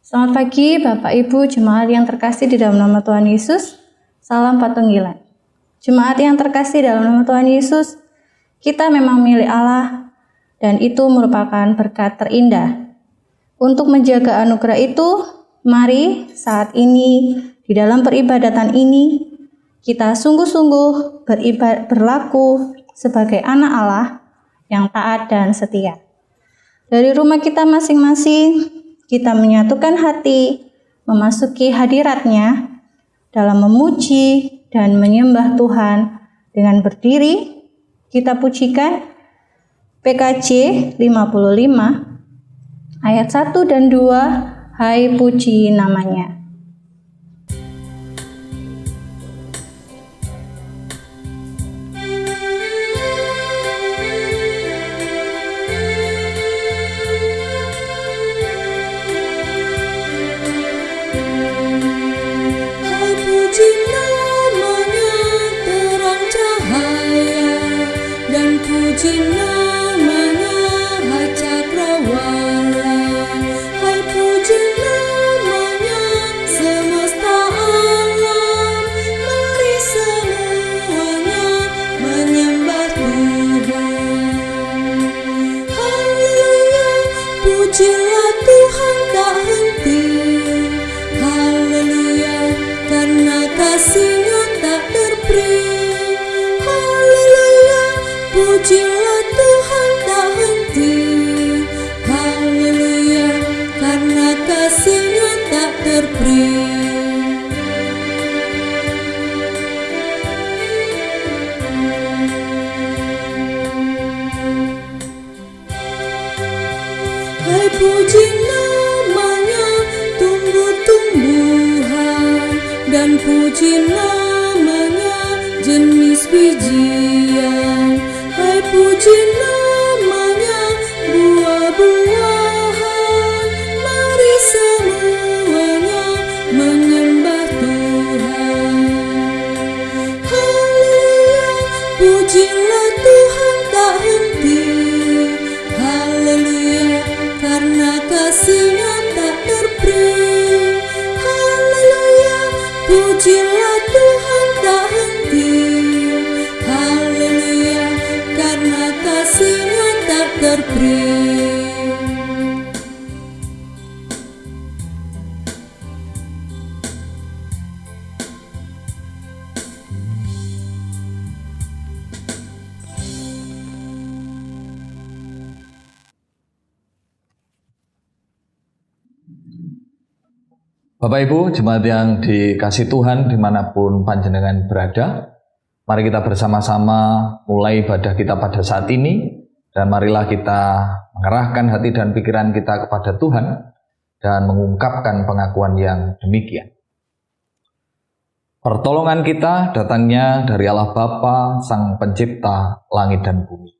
Selamat pagi Bapak Ibu Jemaat yang terkasih di dalam nama Tuhan Yesus. Salam Patunggilan. Jemaat yang terkasih dalam nama Tuhan Yesus, kita memang milik Allah dan itu merupakan berkat terindah. Untuk menjaga anugerah itu, mari saat ini di dalam peribadatan ini kita sungguh-sungguh berlaku sebagai anak Allah yang taat dan setia. Dari rumah kita masing-masing, kita menyatukan hati, memasuki hadirat-Nya dalam memuji dan menyembah Tuhan. Dengan berdiri, kita pujikan PKJ 55 ayat 1 dan 2, Hai puji namanya. Puji namanya Hai Cakrawala, hai puji namanya semesta alam. Mari semuanya menyembah Tuhan. Haleluya, pujilah Tuhan tak henti. Haleluya, karena kasih-Nya tak terperi. Pujilah Tuhan tak henti. Haleluya, karena kasih-Nya tak terperi. Hai puji namanya tumbuh-tumbuhan, dan puji namanya jenis bijian. Hai puji namanya buah-buahan. Mari semuanya menyembah Tuhan. Haleluya, pujilah Tuhan tak henti. Haleluya, karena kasih-Nya tak terperi. Haleluya, pujilah Tuhan tak henti. Haleluya, karena kasih-Nya tak terperi. Bapak Ibu, jemaat yang dikasih Tuhan dimanapun panjenengan berada, mari kita bersama-sama mulai ibadah kita pada saat ini, dan marilah kita mengerahkan hati dan pikiran kita kepada Tuhan dan mengungkapkan pengakuan yang demikian. Pertolongan kita datangnya dari Allah Bapa, Sang Pencipta langit dan bumi.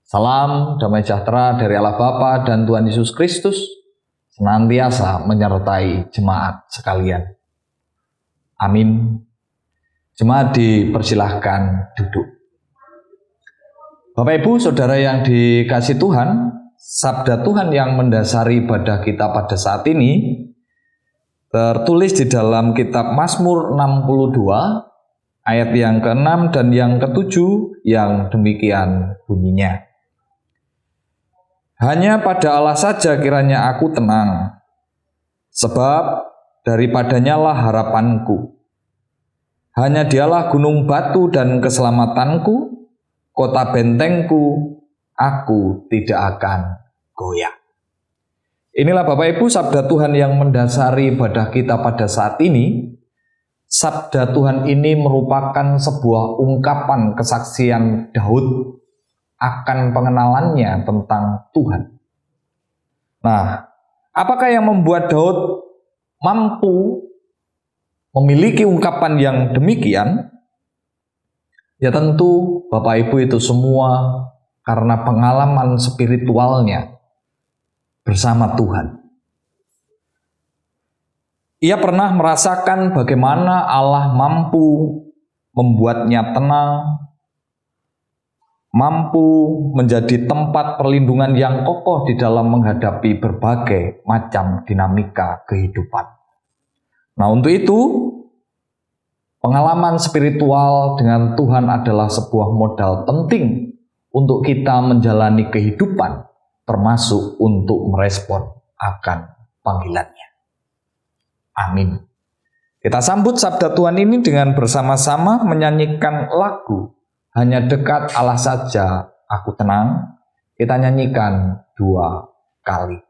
Salam damai sejahtera dari Allah Bapa dan Tuhan Yesus Kristus senantiasa menyertai jemaat sekalian. Amin. Jemaat dipersilahkan duduk. Bapak Ibu Saudara yang dikasih Tuhan, sabda Tuhan yang mendasari ibadah kita pada saat ini tertulis di dalam kitab Mazmur 62 ayat yang ke-6 dan yang ke-7 yang demikian bunyinya. Hanya pada Allah saja kiranya aku tenang, sebab daripadanya lah harapanku. Hanya Dialah gunung batu dan keselamatanku, kota bentengku, aku tidak akan goyah. Inilah Bapak Ibu sabda Tuhan yang mendasari ibadah kita pada saat ini. Sabda Tuhan ini merupakan sebuah ungkapan kesaksian Daud akan pengenalannya tentang Tuhan. Nah, apakah yang membuat Daud mampu memiliki ungkapan yang demikian? Ya tentu Bapak Ibu itu semua karena pengalaman spiritualnya bersama Tuhan. Ia pernah merasakan bagaimana Allah mampu membuatnya tenang, mampu menjadi tempat perlindungan yang kokoh di dalam menghadapi berbagai macam dinamika kehidupan. Nah, untuk itu, pengalaman spiritual dengan Tuhan adalah sebuah modal penting untuk kita menjalani kehidupan, termasuk untuk merespon akan panggilannya. Amin. Kita sambut sabda Tuhan ini dengan bersama-sama menyanyikan lagu Hanya Dekat Allah Saja Aku Tenang. Kita nyanyikan 2 kali.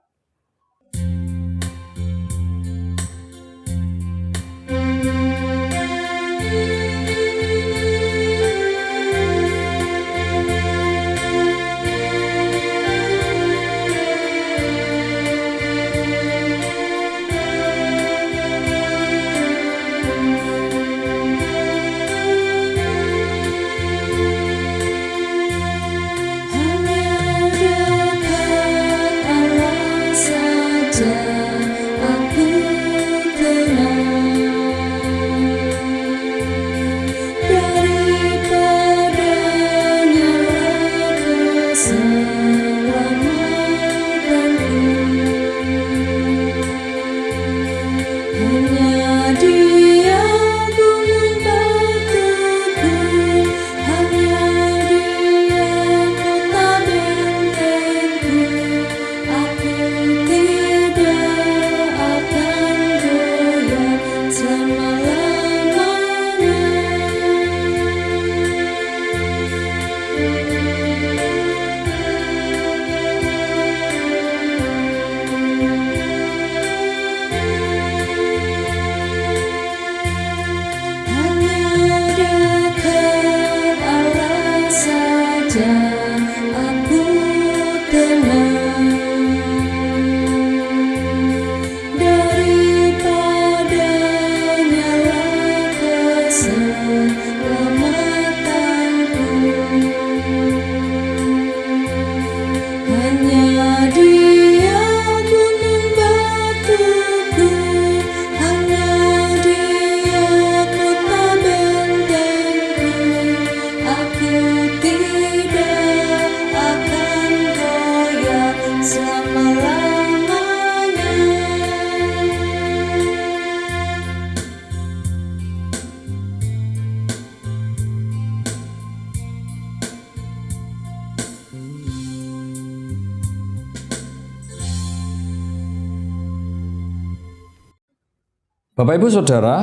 Bapak Ibu Saudara,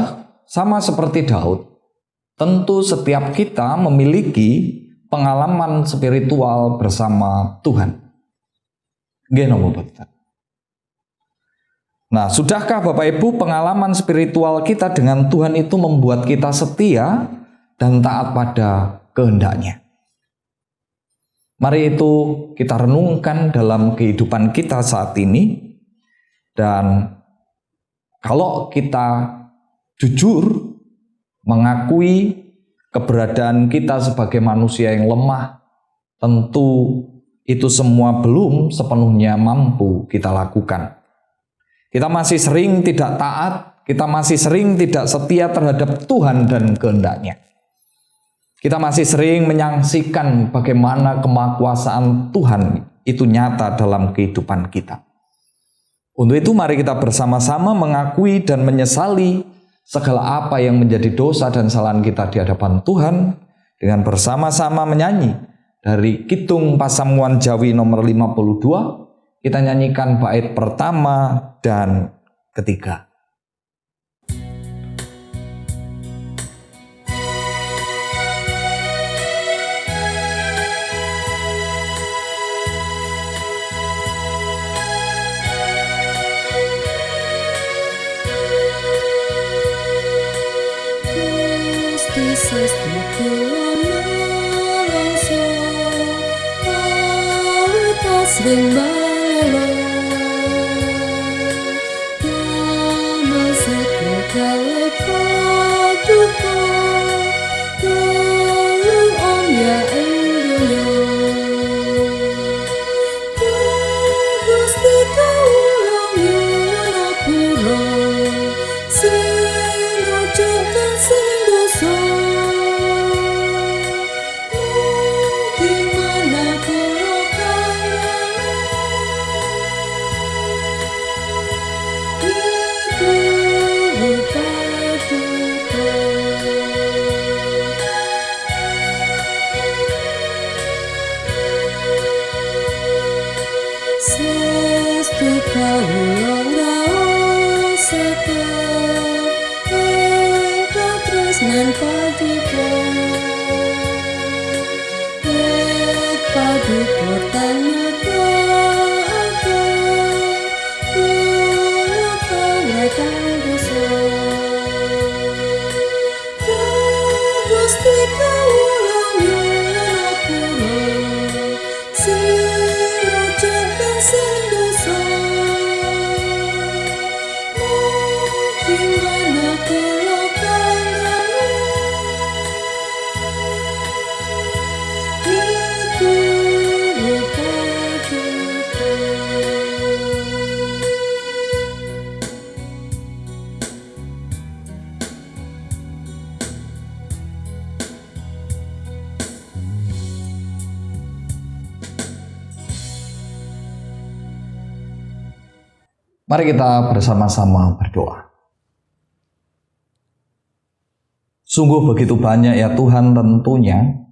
sama seperti Daud, tentu setiap kita memiliki pengalaman spiritual bersama Tuhan. Nah, sudahkah Bapak Ibu pengalaman spiritual kita dengan Tuhan itu membuat kita setia dan taat pada kehendak-Nya? Mari itu kita renungkan dalam kehidupan kita saat ini, dan kalau kita jujur mengakui keberadaan kita sebagai manusia yang lemah, tentu itu semua belum sepenuhnya mampu kita lakukan. Kita masih sering tidak taat, kita masih sering tidak setia terhadap Tuhan dan kehendak-Nya. Kita masih sering menyaksikan bagaimana kemahakuasaan Tuhan itu nyata dalam kehidupan kita. Untuk itu mari kita bersama-sama mengakui dan menyesali segala apa yang menjadi dosa dan kesalahan kita di hadapan Tuhan, dengan bersama-sama menyanyi dari Kidung Pasamuan Jawi nomor 52. Kita nyanyikan bait pertama dan ketiga. Sering balelo Damasek kale paduka Tulung om ya endoyo Gusti kawulang yunapura Sing ojok dan sing dosa Mungkin Kawula ngraosake ing katresnan paduka wit paduka tanyatake kula kawetang dosa Gusti kawula nyuwun sinujaken sing dosa gimana kula kanggo iku paduka Mari kita bersama-sama berdoa. Sungguh begitu banyak ya Tuhan tentunya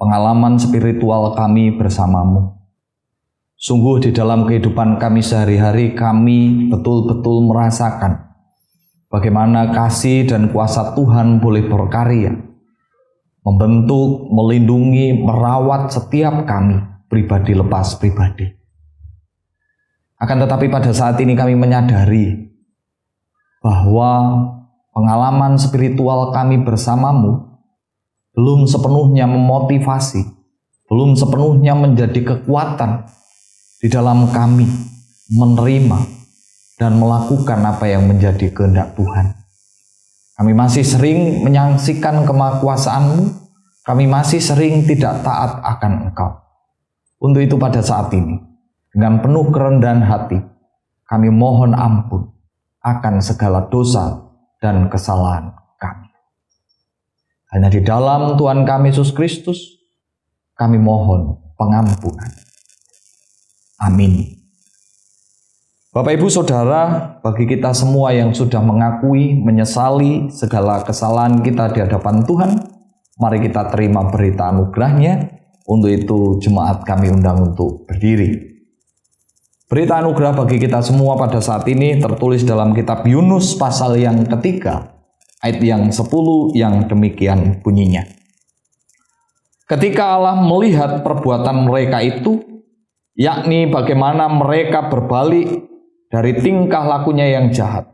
pengalaman spiritual kami bersamamu. Sungguh di dalam kehidupan kami sehari-hari kami betul-betul merasakan bagaimana kasih dan kuasa Tuhan boleh berkarya, membentuk, melindungi, merawat setiap kami, pribadi lepas pribadi. Akan tetapi pada saat ini kami menyadari bahwa pengalaman spiritual kami bersamamu belum sepenuhnya memotivasi, belum sepenuhnya menjadi kekuatan di dalam kami menerima dan melakukan apa yang menjadi kehendak Tuhan. Kami masih sering menyaksikan kemahakuasaan-Mu, kami masih sering tidak taat akan Engkau. Untuk itu pada saat ini, dengan penuh kerendahan hati, kami mohon ampun akan segala dosa dan kesalahan kami. Hanya di dalam Tuhan kami Yesus Kristus, kami mohon pengampunan. Amin. Bapak Ibu Saudara, bagi kita semua yang sudah mengakui, menyesali segala kesalahan kita di hadapan Tuhan, mari kita terima berita anugerahnya. Untuk itu jemaat kami undang untuk berdiri. Berita anugerah bagi kita semua pada saat ini tertulis dalam kitab Yunus pasal yang ketiga, ayat yang 10 yang demikian bunyinya. Ketika Allah melihat perbuatan mereka itu, yakni bagaimana mereka berbalik dari tingkah lakunya yang jahat,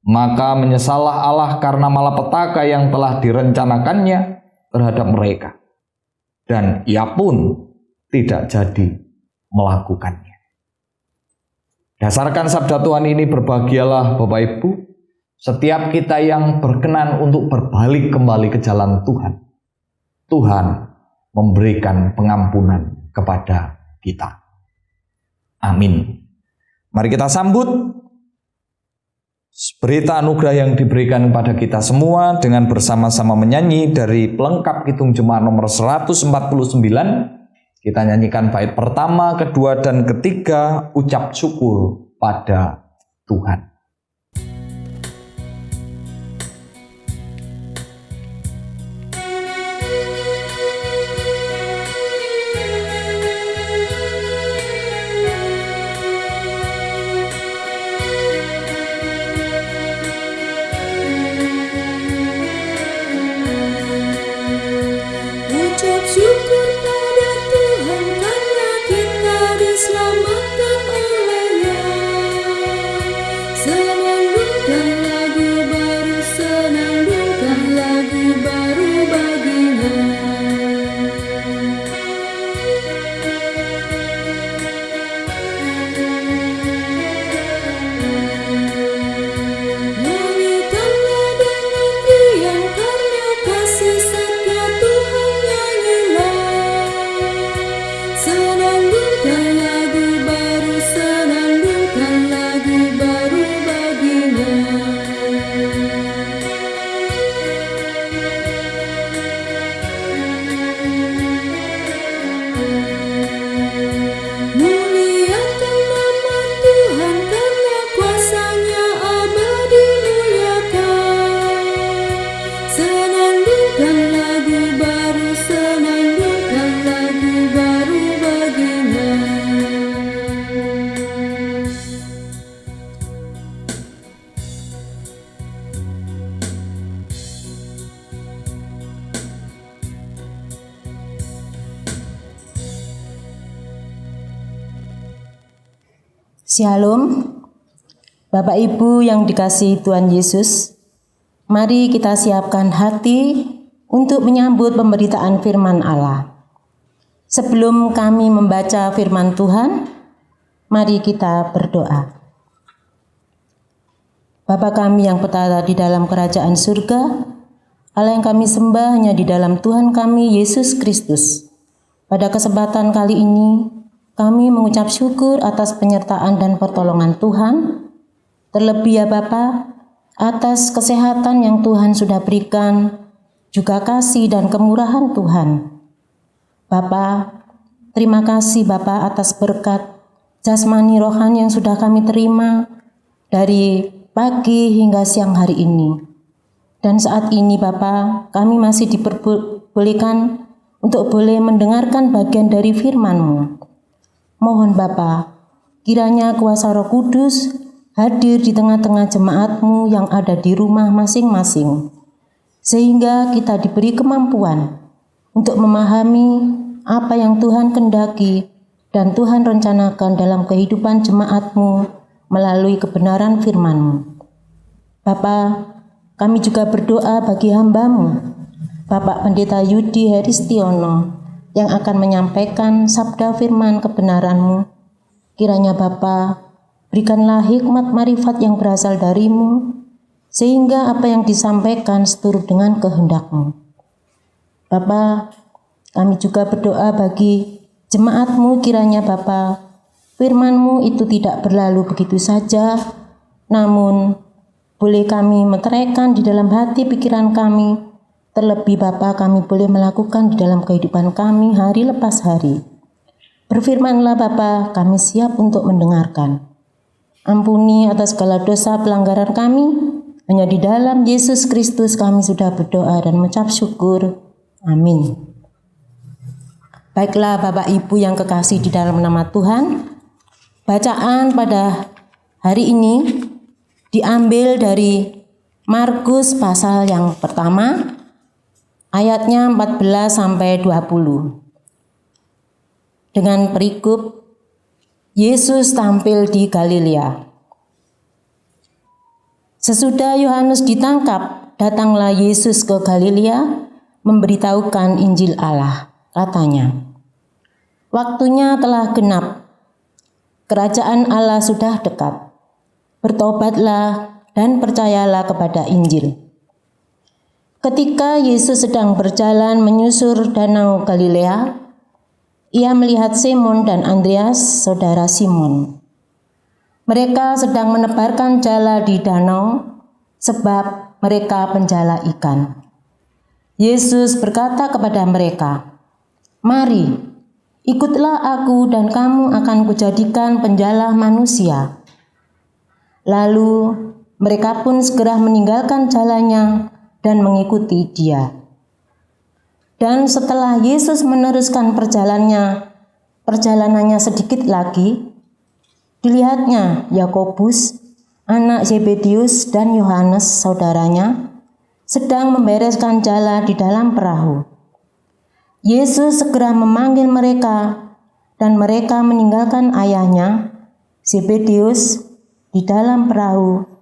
maka menyesallah Allah karena malapetaka yang telah direncanakannya terhadap mereka, dan ia pun tidak jadi melakukannya. Dasarkan sabda Tuhan ini, berbahagialah Bapak Ibu, setiap kita yang berkenan untuk berbalik kembali ke jalan Tuhan. Tuhan memberikan pengampunan kepada kita. Amin. Mari kita sambut berita anugerah yang diberikan kepada kita semua dengan bersama-sama menyanyi dari pelengkap Kidung Jemaat nomor 149. Kita nyanyikan bait pertama, kedua, dan ketiga, ucap syukur pada Tuhan. Ucap syukur pada Tuhan karena kita diselamatkan oleh-Nya. Senandungkan lagu baru, senandungkan lagu baru bagi-Nya. Nyanyikanlah dengan riang karena kasih setia Tuhan, nyanyilah. Shalom, Bapak Ibu yang dikasihi Tuhan Yesus, mari kita siapkan hati untuk menyambut pemberitaan firman Allah. Sebelum kami membaca firman Tuhan, mari kita berdoa. Bapa kami yang bertata di dalam kerajaan surga, Allah yang kami sembah hanya di dalam Tuhan kami Yesus Kristus. Pada kesempatan kali ini, kami mengucap syukur atas penyertaan dan pertolongan Tuhan, terlebih ya Bapa, atas kesehatan yang Tuhan sudah berikan, juga kasih dan kemurahan Tuhan. Bapa, terima kasih Bapa atas berkat jasmani rohani yang sudah kami terima dari pagi hingga siang hari ini. Dan saat ini Bapa, kami masih diperbolehkan untuk boleh mendengarkan bagian dari firman-Mu. Mohon Bapa, kiranya kuasa Roh Kudus hadir di tengah-tengah jemaat-Mu yang ada di rumah masing-masing, sehingga kita diberi kemampuan untuk memahami apa yang Tuhan kehendaki dan Tuhan rencanakan dalam kehidupan jemaat-Mu melalui kebenaran firman-Mu. Bapa, kami juga berdoa bagi hamba-Mu, Bapak Pendeta Yudi Heristiono, yang akan menyampaikan sabda firman kebenaran-Mu. Kiranya Bapa, berikanlah hikmat marifat yang berasal dari-Mu, sehingga apa yang disampaikan seturut dengan kehendak-Mu. Bapa, kami juga berdoa bagi jemaat-Mu, kiranya Bapa, firman-Mu itu tidak berlalu begitu saja, namun boleh kami meteraikan di dalam hati pikiran kami. Terlebih Bapa, kami boleh melakukan di dalam kehidupan kami hari lepas hari. Berfirmanlah Bapa, kami siap untuk mendengarkan. Ampuni atas segala dosa pelanggaran kami. Hanya di dalam Yesus Kristus kami sudah berdoa dan mengucap syukur. Amin. Baiklah Bapak Ibu yang kekasih di dalam nama Tuhan, bacaan pada hari ini diambil dari Markus pasal yang pertama, ayatnya 14 sampai 20. Dengan perikop Yesus tampil di Galilea. Sesudah Yohanes ditangkap, datanglah Yesus ke Galilea memberitahukan Injil Allah. Katanya, waktunya telah genap, kerajaan Allah sudah dekat. Bertobatlah dan percayalah kepada Injil. Ketika Yesus sedang berjalan menyusur danau Galilea, ia melihat Simon dan Andreas, saudara Simon. Mereka sedang menebarkan jala di danau, sebab mereka penjala ikan. Yesus berkata kepada mereka, "Mari, ikutlah aku dan kamu akan kujadikan penjala manusia." Lalu mereka pun segera meninggalkan jalannya dan mengikuti Dia. Dan setelah Yesus meneruskan perjalanannya sedikit lagi, dilihatnya Yakobus, anak Zebedius, dan Yohanes, saudaranya, sedang membereskan jala di dalam perahu. Yesus segera memanggil mereka, dan mereka meninggalkan ayahnya, Zebedius, di dalam perahu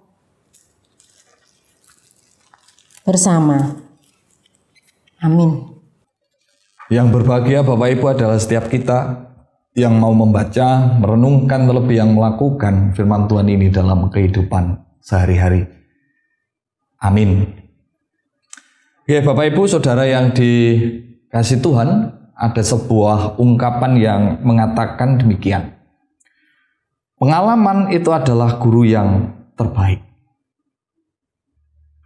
bersama. Amin. Yang berbahagia Bapak Ibu adalah setiap kita yang mau membaca, merenungkan, terlebih yang melakukan firman Tuhan ini dalam kehidupan sehari-hari. Amin. Ya Bapak Ibu Saudara yang dikasihi Tuhan, ada sebuah ungkapan yang mengatakan demikian. Pengalaman itu adalah guru yang terbaik.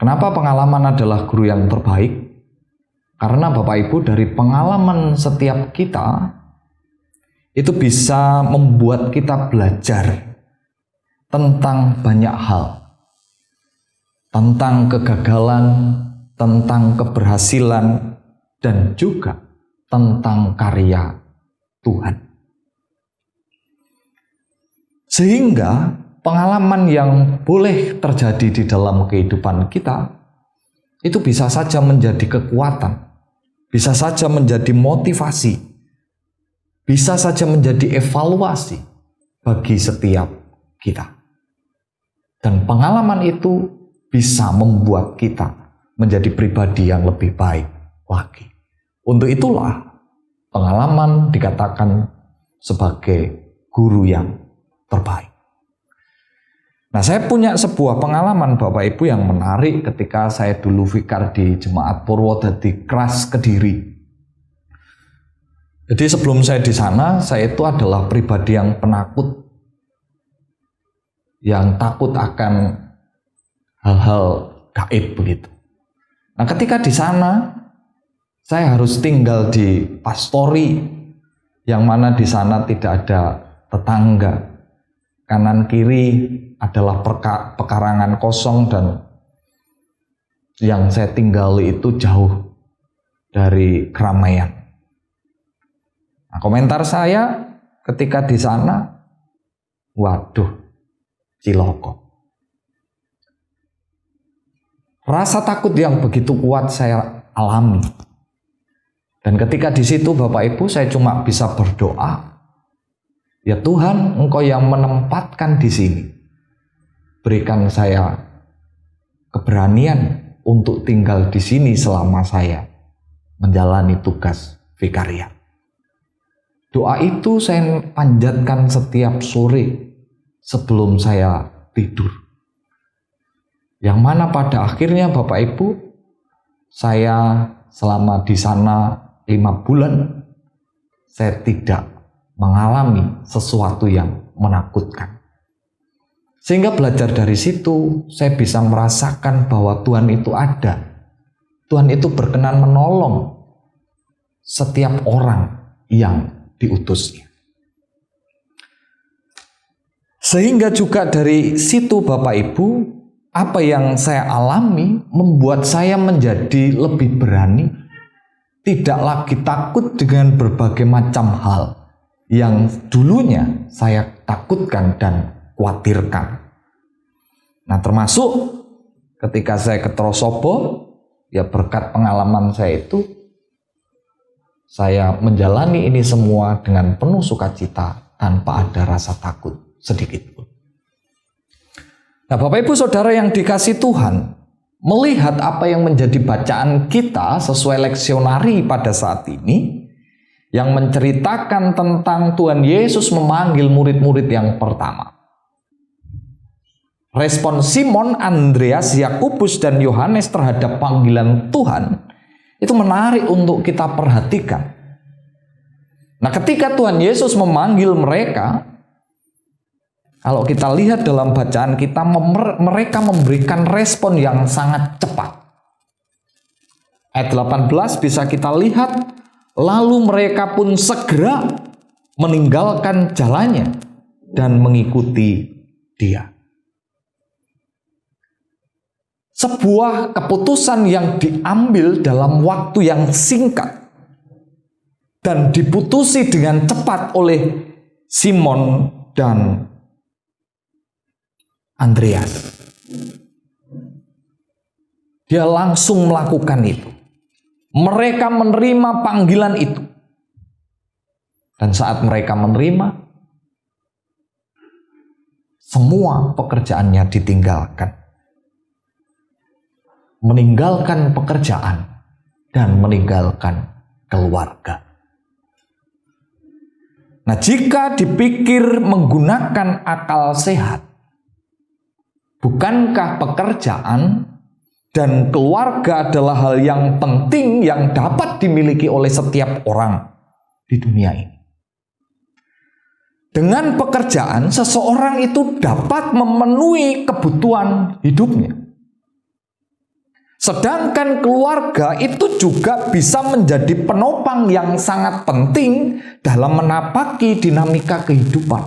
Kenapa pengalaman adalah guru yang terbaik? Karena Bapak Ibu, dari pengalaman setiap kita itu bisa membuat kita belajar tentang banyak hal. Tentang kegagalan, tentang keberhasilan, dan juga tentang karya Tuhan. Sehingga pengalaman yang boleh terjadi di dalam kehidupan kita itu bisa saja menjadi kekuatan, bisa saja menjadi motivasi, bisa saja menjadi evaluasi bagi setiap kita. Dan pengalaman itu bisa membuat kita menjadi pribadi yang lebih baik lagi. Untuk itulah pengalaman dikatakan sebagai guru yang terbaik. Nah, saya punya sebuah pengalaman Bapak Ibu yang menarik ketika saya dulu vikar di Jemaat Purwodadi Kras Kediri. Jadi sebelum saya di sana, saya itu adalah pribadi yang penakut, yang takut akan hal-hal gaib begitu. Nah, ketika di sana saya harus tinggal di pastori yang mana di sana tidak ada tetangga. Kanan kiri adalah pekarangan kosong dan yang saya tinggali itu jauh dari keramaian. Nah, komentar saya ketika di sana, waduh, ciloko. Rasa takut yang begitu kuat saya alami. Dan ketika di situ Bapak Ibu saya cuma bisa berdoa, ya Tuhan, Engkau yang menempatkan di sini. Berikan saya keberanian untuk tinggal di sini selama saya menjalani tugas vikariat. Doa itu saya panjatkan setiap sore sebelum saya tidur. Yang mana pada akhirnya Bapak Ibu, saya selama di sana 5 bulan, saya tidak mengalami sesuatu yang menakutkan. Sehingga belajar dari situ, saya bisa merasakan bahwa Tuhan itu ada. Tuhan itu berkenan menolong setiap orang yang diutusnya. Sehingga juga dari situ Bapak Ibu, apa yang saya alami membuat saya menjadi lebih berani, tidak lagi takut dengan berbagai macam hal yang dulunya saya takutkan dan khawatirkan. Nah, termasuk ketika saya ke Trosobo, ya berkat pengalaman saya itu, saya menjalani ini semua dengan penuh sukacita tanpa ada rasa takut sedikit pun. Nah, Bapak Ibu Saudara yang dikasih Tuhan, melihat apa yang menjadi bacaan kita sesuai leksionari pada saat ini, yang menceritakan tentang Tuhan Yesus memanggil murid-murid yang pertama. Respon Simon, Andreas, Yakobus, dan Yohanes terhadap panggilan Tuhan itu menarik untuk kita perhatikan. Nah, ketika Tuhan Yesus memanggil mereka, kalau kita lihat dalam bacaan kita, mereka memberikan respon yang sangat cepat. Ayat 18 bisa kita lihat, lalu mereka pun segera meninggalkan jalannya dan mengikuti Dia. Sebuah keputusan yang diambil dalam waktu yang singkat dan diputusi dengan cepat oleh Simon dan Andreas. Dia langsung melakukan itu. Mereka menerima panggilan itu. Dan saat mereka menerima, semua pekerjaannya ditinggalkan. Meninggalkan pekerjaan dan meninggalkan keluarga. Nah, jika dipikir menggunakan akal sehat, bukankah pekerjaan dan keluarga adalah hal yang penting yang dapat dimiliki oleh setiap orang di dunia ini? Dengan pekerjaan, seseorang itu dapat memenuhi kebutuhan hidupnya. Sedangkan keluarga itu juga bisa menjadi penopang yang sangat penting dalam menapaki dinamika kehidupan.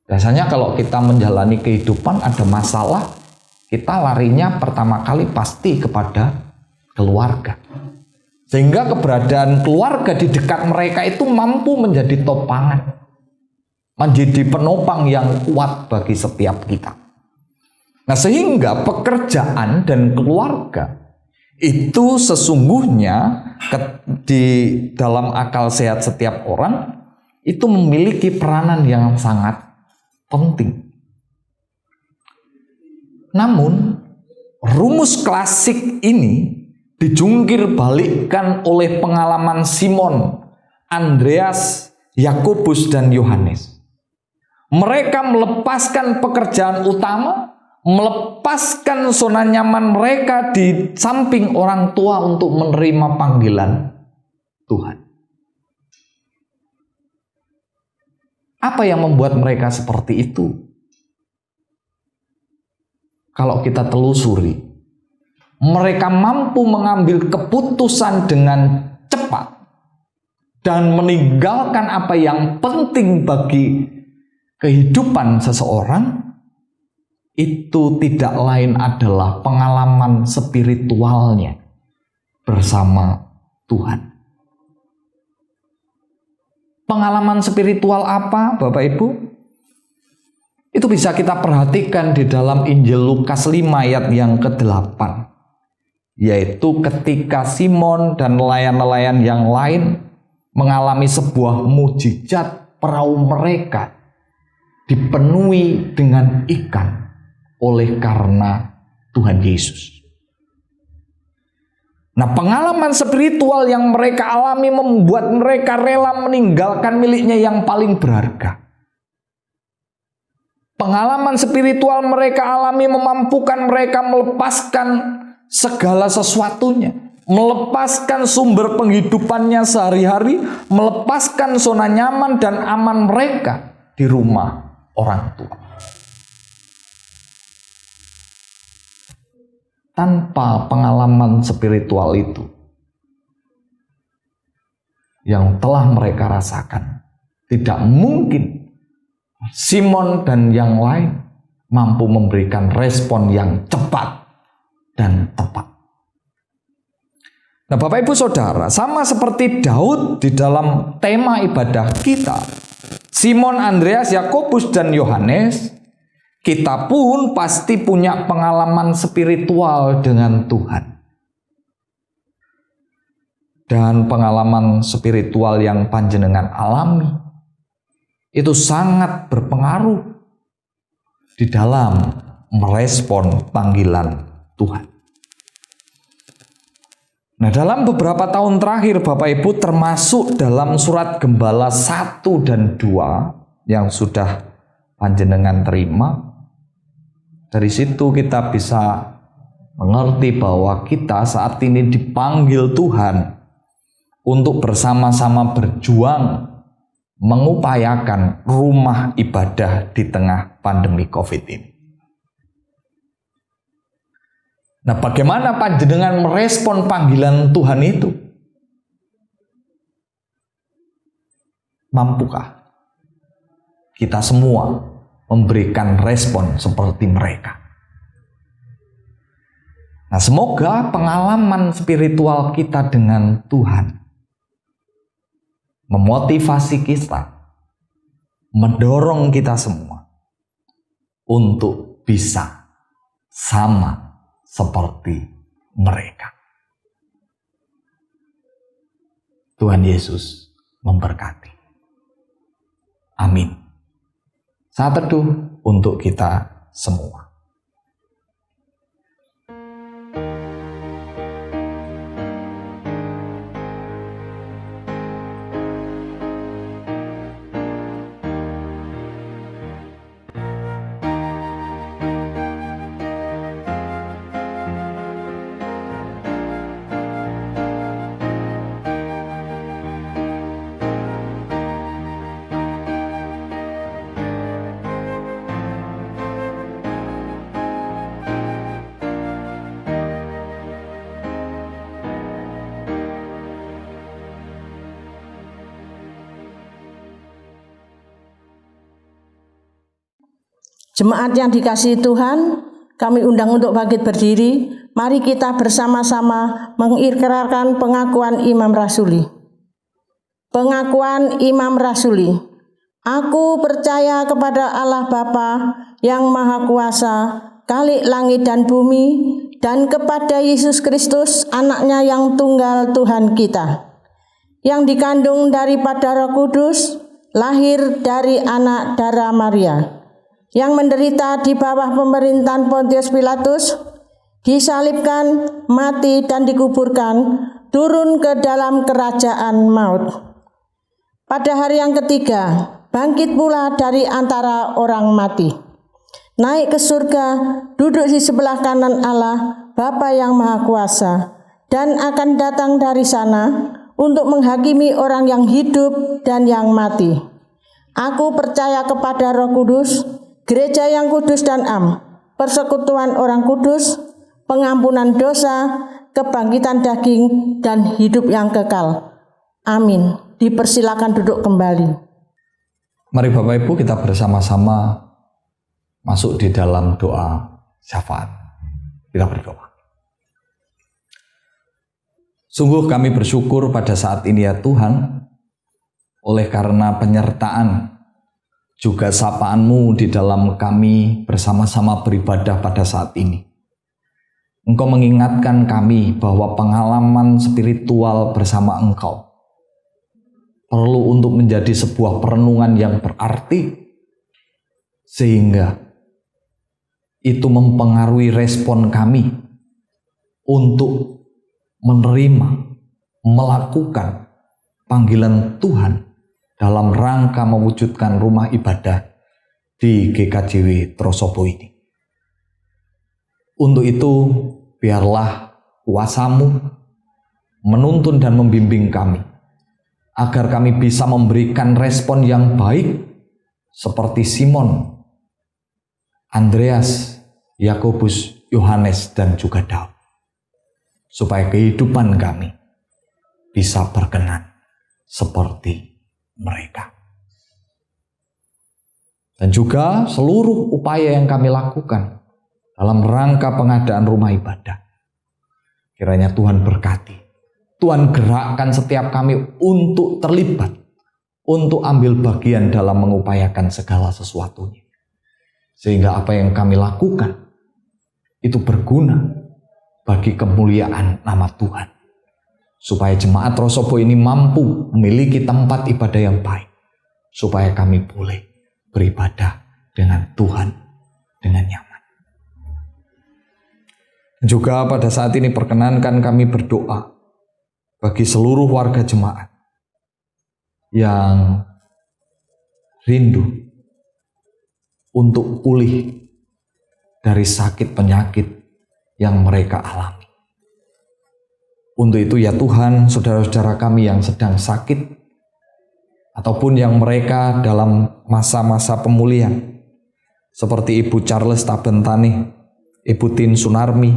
Biasanya kalau kita menjalani kehidupan ada masalah, kita larinya pertama kali pasti kepada keluarga. Sehingga keberadaan keluarga di dekat mereka itu mampu menjadi topangan, menjadi penopang yang kuat bagi setiap kita. Nah, sehingga pekerjaan dan keluarga itu sesungguhnya di dalam akal sehat setiap orang itu memiliki peranan yang sangat penting. Namun, rumus klasik ini dijungkir balikkan oleh pengalaman Simon, Andreas, Yakobus, dan Yohanes. Mereka melepaskan pekerjaan utama, melepaskan zona nyaman mereka di samping orang tua untuk menerima panggilan Tuhan. Apa yang membuat mereka seperti itu? Kalau kita telusuri, mereka mampu mengambil keputusan dengan cepat dan meninggalkan apa yang penting bagi kehidupan seseorang. Itu tidak lain adalah pengalaman spiritualnya bersama Tuhan. Pengalaman spiritual apa, Bapak Ibu? Itu bisa kita perhatikan di dalam Injil Lukas 5 ayat yang ke-8. Yaitu ketika Simon dan nelayan-nelayan yang lain mengalami sebuah mukjizat, perahu mereka dipenuhi dengan ikan oleh karena Tuhan Yesus. Nah, pengalaman spiritual yang mereka alami membuat mereka rela meninggalkan miliknya yang paling berharga. Pengalaman spiritual mereka alami memampukan mereka melepaskan segala sesuatunya, melepaskan sumber penghidupannya sehari-hari, melepaskan zona nyaman dan aman mereka di rumah orang tua. Tanpa pengalaman spiritual itu yang telah mereka rasakan, tidak mungkin Simon dan yang lain mampu memberikan respon yang cepat dan tepat. Nah, Bapak Ibu Saudara, sama seperti Daud di dalam tema ibadah kita, Simon, Andreas, Yakobus, dan Yohanes, kita pun pasti punya pengalaman spiritual dengan Tuhan. Dan pengalaman spiritual yang panjenengan alami itu sangat berpengaruh di dalam merespon panggilan Tuhan. Nah, dalam beberapa tahun terakhir Bapak Ibu, termasuk dalam surat Gembala 1 dan 2 yang sudah panjenengan terima, dari situ kita bisa mengerti bahwa kita saat ini dipanggil Tuhan untuk bersama-sama berjuang mengupayakan rumah ibadah di tengah pandemi COVID ini. Nah, bagaimana panjenengan merespon panggilan Tuhan itu? Mampukah kita semua memberikan respon seperti mereka? Nah, semoga pengalaman spiritual kita dengan Tuhan memotivasi kita, mendorong kita semua untuk bisa sama seperti mereka. Tuhan Yesus memberkati. Amin. Saat teduh untuk kita semua. Jemaat yang dikasihi Tuhan, kami undang untuk bangkit berdiri. Mari kita bersama-sama mengikrarkan pengakuan Imam Rasuli. Pengakuan Imam Rasuli. Aku percaya kepada Allah Bapa yang Maha Kuasa, Khalik langit dan bumi, dan kepada Yesus Kristus, anaknya yang tunggal Tuhan kita, yang dikandung daripada Roh Kudus, lahir dari anak darah Maria, yang menderita di bawah pemerintahan Pontius Pilatus, disalibkan, mati dan dikuburkan, turun ke dalam kerajaan maut. Pada hari yang ketiga, bangkit pula dari antara orang mati, naik ke surga, duduk di sebelah kanan Allah, Bapa yang Maha Kuasa, dan akan datang dari sana untuk menghakimi orang yang hidup dan yang mati. Aku percaya kepada Roh Kudus, gereja yang kudus dan am, persekutuan orang kudus, pengampunan dosa, kebangkitan daging, dan hidup yang kekal. Amin. Dipersilakan duduk kembali. Mari Bapak Ibu kita bersama-sama masuk di dalam doa syafaat. Kita berdoa. Sungguh kami bersyukur pada saat ini ya Tuhan, oleh karena penyertaan juga sapaan-Mu di dalam kami bersama-sama beribadah pada saat ini. Engkau mengingatkan kami bahwa pengalaman spiritual bersama Engkau perlu untuk menjadi sebuah perenungan yang berarti, sehingga itu mempengaruhi respon kami untuk menerima, melakukan panggilan Tuhan dalam rangka mewujudkan rumah ibadah di GKJW Trosobo ini. Untuk itu, biarlah kuasa-Mu menuntun dan membimbing kami, agar kami bisa memberikan respon yang baik seperti Simon, Andreas, Yakobus, Yohanes, dan juga Daud, supaya kehidupan kami bisa berkenan seperti mereka. Dan juga seluruh upaya yang kami lakukan dalam rangka pengadaan rumah ibadah, kiranya Tuhan berkati. Tuhan gerakkan setiap kami untuk terlibat, untuk ambil bagian dalam mengupayakan segala sesuatunya. Sehingga apa yang kami lakukan itu berguna bagi kemuliaan nama Tuhan. Supaya jemaat Trosobo ini mampu memiliki tempat ibadah yang baik. Supaya kami boleh beribadah dengan Tuhan dengan nyaman. Juga pada saat ini perkenankan kami berdoa bagi seluruh warga jemaat yang rindu untuk pulih dari sakit penyakit yang mereka alami. Untuk itu ya Tuhan, saudara-saudara kami yang sedang sakit ataupun yang mereka dalam masa-masa pemulihan, seperti Ibu Charles Tabentani, Ibu Tin Sunarmi,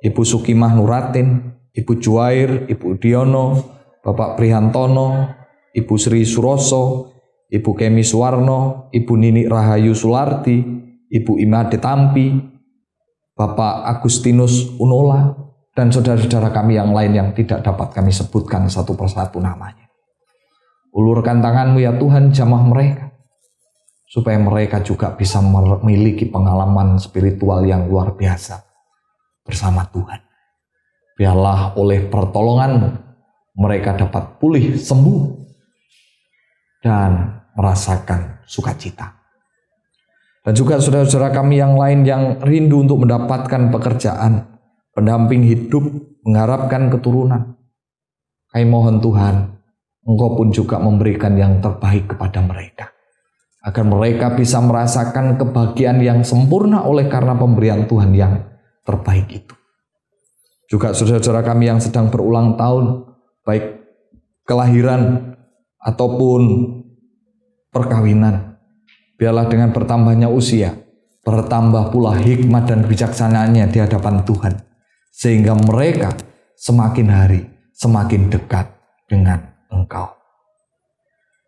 Ibu Sukimah Nuratin, Ibu Juwair, Ibu Diono, Bapak Prihantono, Ibu Sri Suroso, Ibu Kemi Suwarno, Ibu Nini Rahayu Sularti, Ibu Imade Tampi, Bapak Agustinus Unola, dan saudara-saudara kami yang lain yang tidak dapat kami sebutkan satu persatu namanya. Ulurkan tangan-Mu ya Tuhan, jamah mereka, supaya mereka juga bisa memiliki pengalaman spiritual yang luar biasa bersama Tuhan. Biarlah oleh pertolongan-Mu mereka dapat pulih, sembuh, dan merasakan sukacita. Dan juga saudara-saudara kami yang lain yang rindu untuk mendapatkan pekerjaan, pendamping hidup, mengharapkan keturunan. Kami mohon Tuhan, Engkau pun juga memberikan yang terbaik kepada mereka, agar mereka bisa merasakan kebahagiaan yang sempurna oleh karena pemberian Tuhan yang terbaik itu. Juga saudara-saudara kami yang sedang berulang tahun, baik kelahiran ataupun perkawinan, biarlah dengan bertambahnya usia, bertambah pula hikmat dan kebijaksanaannya di hadapan Tuhan, sehingga mereka semakin hari semakin dekat dengan Engkau.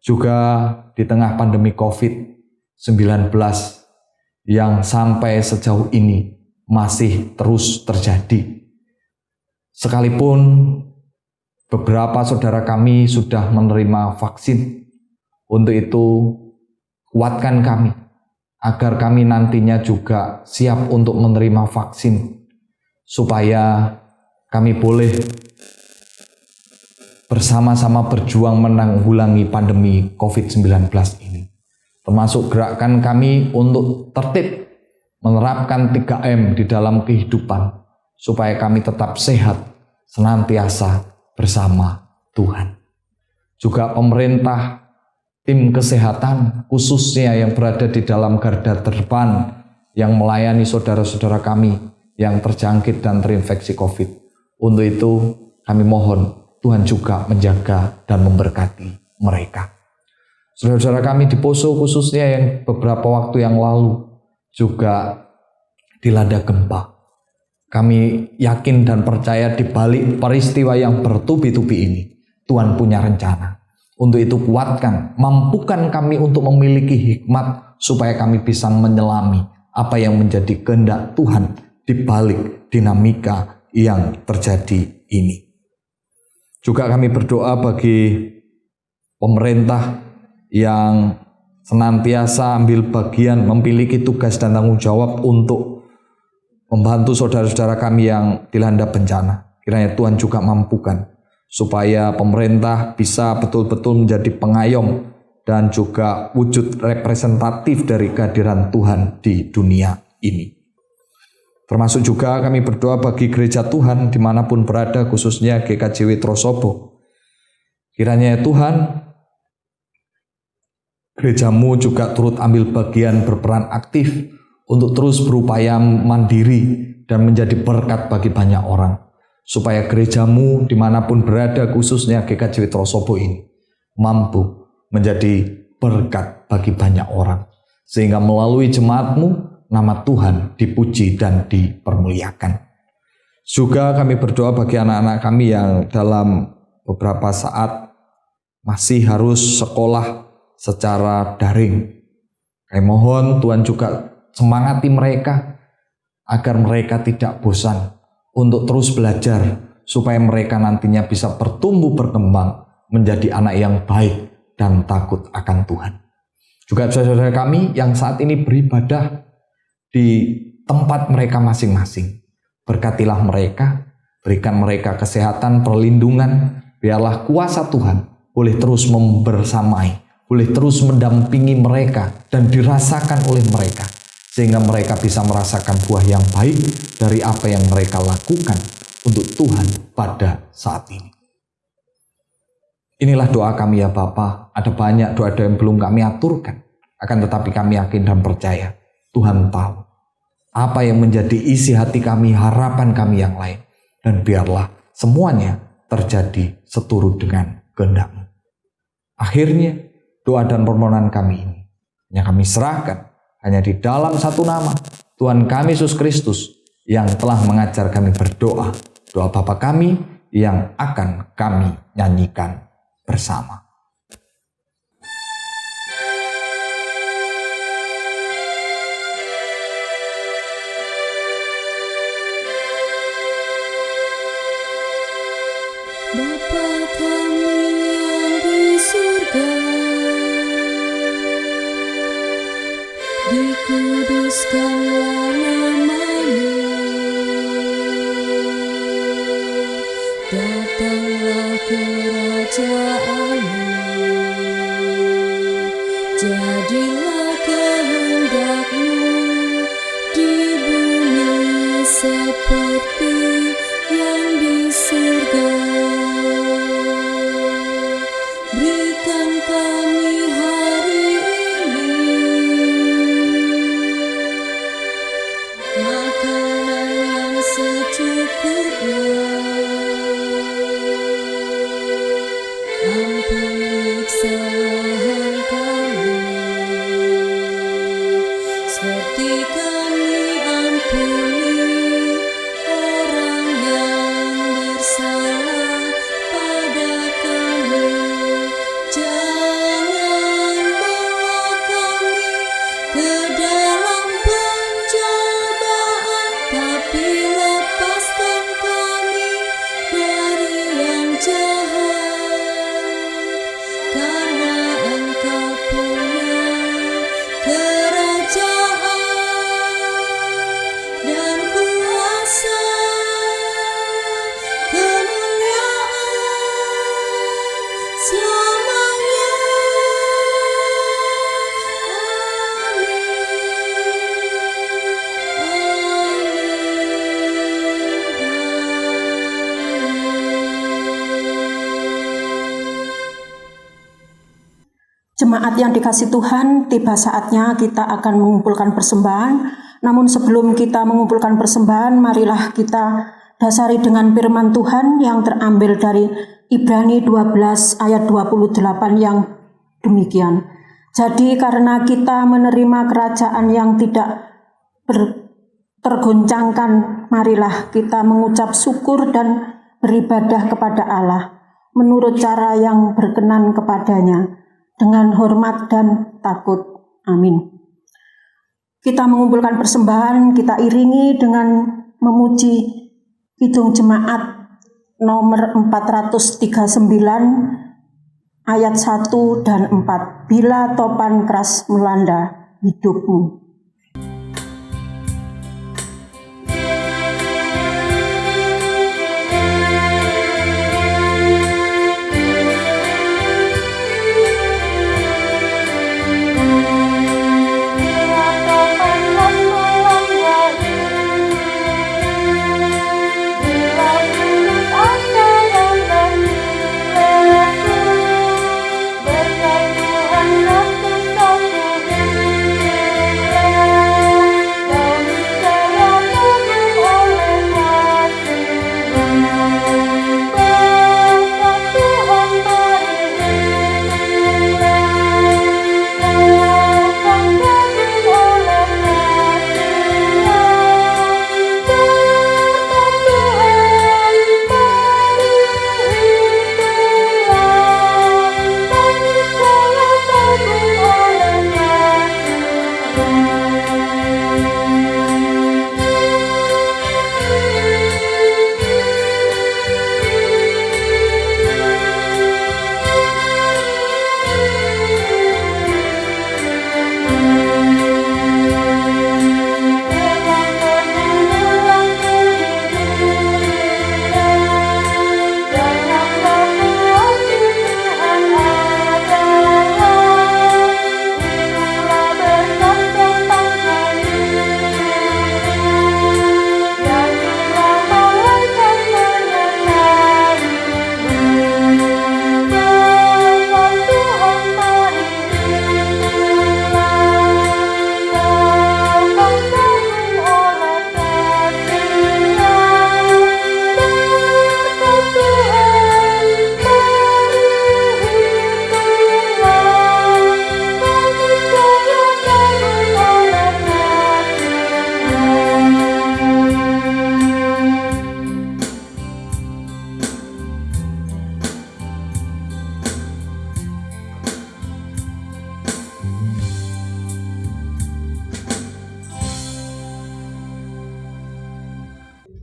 Juga di tengah pandemi COVID-19 yang sampai sejauh ini masih terus terjadi, sekalipun beberapa saudara kami sudah menerima vaksin. Untuk itu kuatkan kami agar kami nantinya juga siap untuk menerima vaksin, supaya kami boleh bersama-sama berjuang menanggulangi pandemi COVID-19 ini. termasuk gerakan kami untuk tertib menerapkan 3M di dalam kehidupan, supaya kami tetap sehat, senantiasa bersama Tuhan. Juga pemerintah, tim kesehatan khususnya yang berada di dalam garda terdepan, yang melayani saudara-saudara kami yang terjangkit dan terinfeksi COVID. Untuk itu kami mohon Tuhan juga menjaga dan memberkati mereka. Saudara-saudara kami di Poso khususnya yang beberapa waktu yang lalu juga dilanda gempa. Kami yakin dan percaya di balik peristiwa yang bertubi-tubi ini, Tuhan punya rencana. Untuk itu kuatkan, mampukan kami untuk memiliki hikmat supaya kami bisa menyelami apa yang menjadi kehendak Tuhan di balik dinamika yang terjadi ini. Juga kami berdoa bagi pemerintah yang senantiasa ambil bagian, memiliki tugas dan tanggung jawab untuk membantu saudara-saudara kami yang dilanda bencana. Kiranya Tuhan juga mampukan supaya pemerintah bisa betul-betul menjadi pengayom dan juga wujud representatif dari kehadiran Tuhan di dunia ini. Termasuk juga kami berdoa bagi gereja Tuhan dimanapun berada, khususnya GKJW Trosobo. Kiranya Tuhan, gerejamu juga turut ambil bagian berperan aktif untuk terus berupaya mandiri dan menjadi berkat bagi banyak orang. Supaya gerejamu dimanapun berada, khususnya GKJW Trosobo ini, mampu menjadi berkat bagi banyak orang. Sehingga melalui jemaatmu, nama Tuhan dipuji dan dipermuliakan. Juga kami berdoa bagi anak-anak kami yang dalam beberapa saat masih harus sekolah secara daring. Kami mohon Tuhan juga semangati mereka agar mereka tidak bosan untuk terus belajar, supaya mereka nantinya bisa bertumbuh berkembang menjadi anak yang baik dan takut akan Tuhan. Juga saudara kami yang saat ini beribadah di tempat mereka masing-masing, berkatilah mereka, berikan mereka kesehatan, perlindungan, biarlah kuasa Tuhan boleh terus membersamai, boleh terus mendampingi mereka dan dirasakan oleh mereka, sehingga mereka bisa merasakan buah yang baik dari apa yang mereka lakukan untuk Tuhan pada saat ini. Inilah doa kami ya Bapa. Ada banyak doa-doa yang belum kami aturkan, akan tetapi kami yakin dan percaya Tuhan tahu apa yang menjadi isi hati kami, harapan kami yang lain, dan biarlah semuanya terjadi seturut dengan kehendak-Mu. Akhirnya doa dan permohonan kami ini hanya kami serahkan hanya di dalam satu nama, Tuhan kami Yesus Kristus, yang telah mengajar kami berdoa, doa Bapa kami yang akan kami nyanyikan bersama. Bapa kami yang di surga, dikuduskanlah nama-Mu, datanglah kerajaan-Mu, jadilah kehendak-Mu di bumi seperti yang di surga. Berikan kami hari ini makanan yang secukupnya. Ampuni kesalahan kami, seperti kami ampuni orang yang bersalah pada kami. Jangan bawa kami ke dalam pencobaan, tapi lepaskan kami dari yang jahat. Karena Engkau punya kerajaan dan kuasa, kemuliaan selamanya. Jemaat yang dikasih Tuhan, tiba saatnya kita akan mengumpulkan persembahan. Namun sebelum kita mengumpulkan persembahan, marilah kita dasari dengan firman Tuhan yang terambil dari Ibrani 12 ayat 28 yang demikian. Jadi karena kita menerima kerajaan yang tidak tergoncangkan, marilah kita mengucap syukur dan beribadah kepada Allah menurut cara yang berkenan kepadanya, dengan hormat dan takut. Amin. Kita mengumpulkan persembahan, kita iringi dengan memuji Kidung Jemaat nomor 439 ayat 1 dan 4. Bila topan keras melanda hidupmu.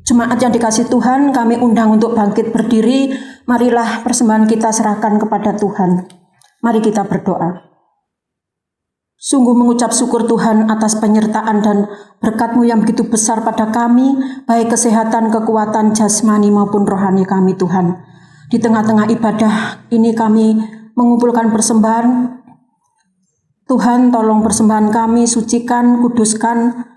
Jemaat yang dikasih Tuhan, kami undang untuk bangkit berdiri. Marilah persembahan kita serahkan kepada Tuhan. Mari kita berdoa. Sungguh mengucap syukur Tuhan atas penyertaan dan berkat-Mu yang begitu besar pada kami, baik kesehatan, kekuatan jasmani maupun rohani kami Tuhan. Di tengah-tengah ibadah ini kami mengumpulkan persembahan. Tuhan, tolong persembahan kami, sucikan, kuduskan.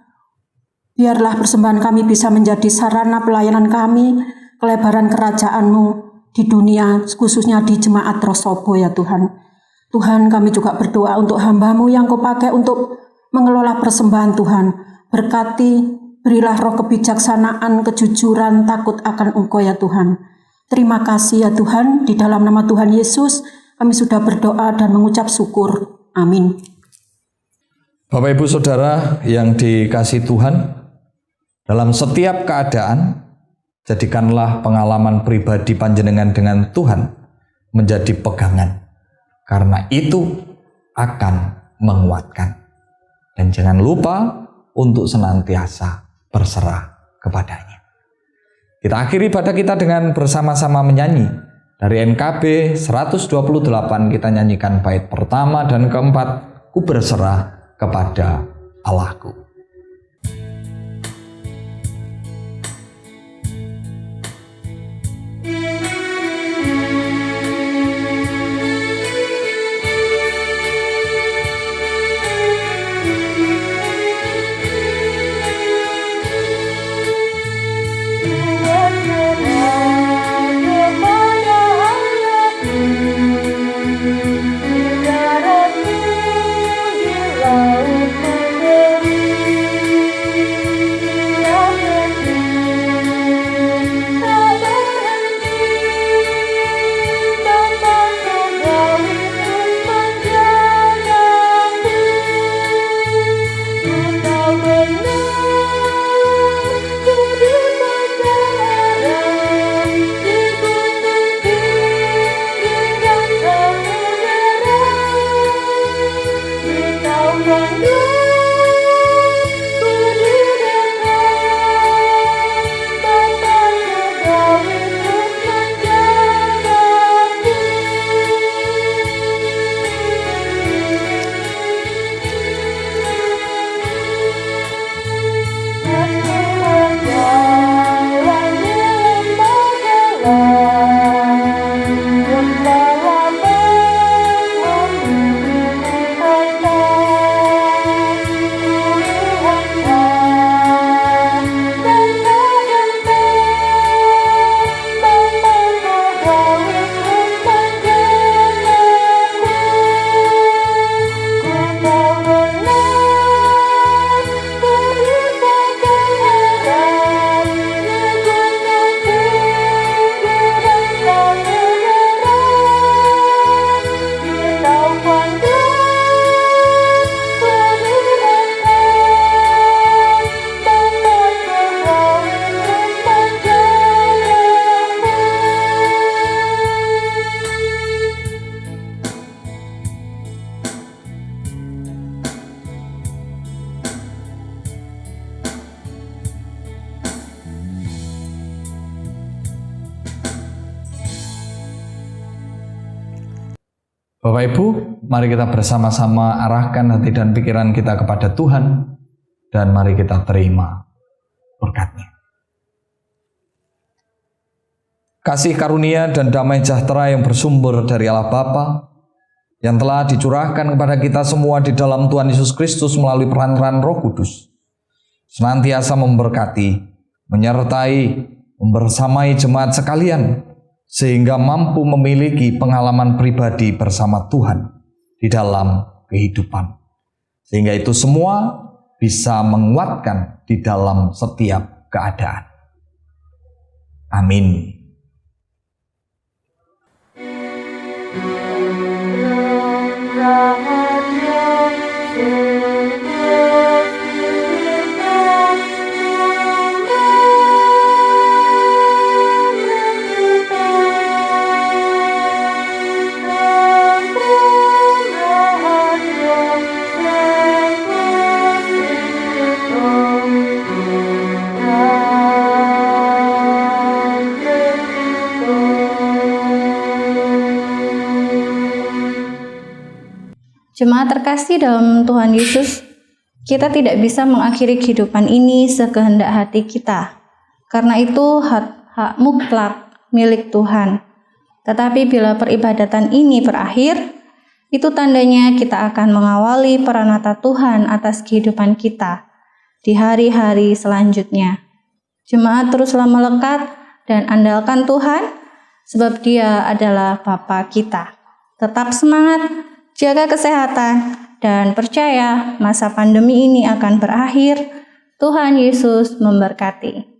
Biarlah persembahan kami bisa menjadi sarana pelayanan kami, kelebaran kerajaan-Mu di dunia, khususnya di Jemaat Trosobo ya Tuhan. Tuhan, kami juga berdoa untuk hamba-Mu yang Kau pakai untuk mengelola persembahan Tuhan. Berkati, berilah roh kebijaksanaan, kejujuran, takut akan Engkau ya Tuhan. Terima kasih ya Tuhan, di dalam nama Tuhan Yesus kami sudah berdoa dan mengucap syukur. Amin. Bapak Ibu Saudara yang dikasihi Tuhan, dalam setiap keadaan, jadikanlah pengalaman pribadi panjenengan dengan Tuhan menjadi pegangan, karena itu akan menguatkan. Dan jangan lupa untuk senantiasa berserah kepadanya. Kita akhiri ibadah kita dengan bersama-sama menyanyi. Dari NKB 128 kita nyanyikan bait pertama dan keempat, Ku berserah kepada Allahku. Kepada Allah, Bapak Ibu, mari kita bersama-sama arahkan hati dan pikiran kita kepada Tuhan, dan mari kita terima berkat-Nya. Kasih karunia dan damai sejahtera yang bersumber dari Allah Bapa, yang telah dicurahkan kepada kita semua di dalam Tuhan Yesus Kristus melalui perantaraan Roh Kudus, senantiasa memberkati, menyertai, membersamai jemaat sekalian, sehingga mampu memiliki pengalaman pribadi bersama Tuhan di dalam kehidupan. Sehingga itu semua bisa menguatkan di dalam setiap keadaan. Amin. Jemaat terkasih dalam Tuhan Yesus, kita tidak bisa mengakhiri kehidupan ini sekehendak hati kita, karena itu hak mutlak milik Tuhan. Tetapi bila peribadatan ini berakhir, itu tandanya kita akan mengawali peranata Tuhan atas kehidupan kita di hari-hari selanjutnya. Jemaat teruslah melekat dan andalkan Tuhan, sebab Dia adalah Bapa kita. Tetap semangat, jaga kesehatan, dan percaya masa pandemi ini akan berakhir. Tuhan Yesus memberkati.